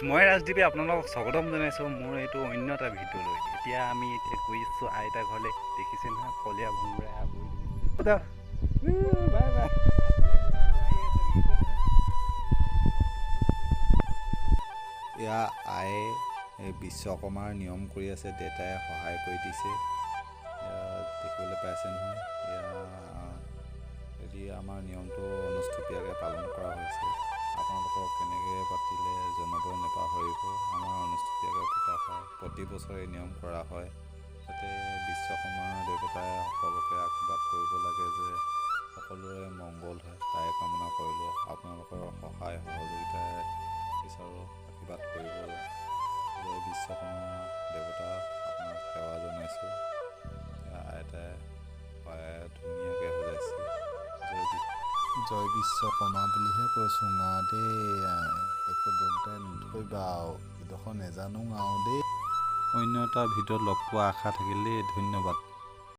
মই ৰাজদ্বীপে আপোনালোকক স্বাগতম জনাইছোঁ মোৰ এইটো অন্য এটা ভিডিঅ'লৈ। এতিয়া আমি গৈ আছোঁ আইতা ঘৰলৈ। দেখিছে নহয় কলীয়া ভোমোৰাই আৱৰি ধৰিছে। Bye bye. এয়া আয়ে এই বিশ্বকৰ্মাৰ নিয়ম কৰি আছে, দেউতাই সহায় কৰি দিছে। দেখিবলৈ পাইছে নহয়, এয়া আমাৰ নিয়মটো অনুষ্টুপীয়াকৈ পালন কৰা হৈছে। আপোনালোকক কেনেকৈ পাতিলে জনাব নাপাহৰিব। আমাৰ অনুষ্টুপীয়াকৈ পতা হয়, প্ৰতি বছৰে নিয়ম কৰা হয়, যাতে বিশ্বকৰ্মা দেৱতাই সকলোকে আশীৰ্বাদ কৰিব লাগে যে সকলোৰে মংগল হয়, তাৰে কামনা কৰিলোঁ। আপোনালোকৰ সহায় সহযোগিতাৰে বিচাৰোঁ, আশীৰ্বাদ কৰিব। জয় বিশ্বকৰ্মা দেৱতা, আপোনাক সেৱা জনাইছোঁ। আইতাই ধুনীয়াকৈ সজাইছে। জয় বিশ্বকৰ্মা বুলিহে কৈছোঁ দেই, একো দুখদাই নধৰিবা আৰু ইডোখৰ নেজানো আৰু দেই। অন্য এটা ভিডিঅ'ত লগ পোৱা আশা থাকিল দেই, ধন্যবাদ।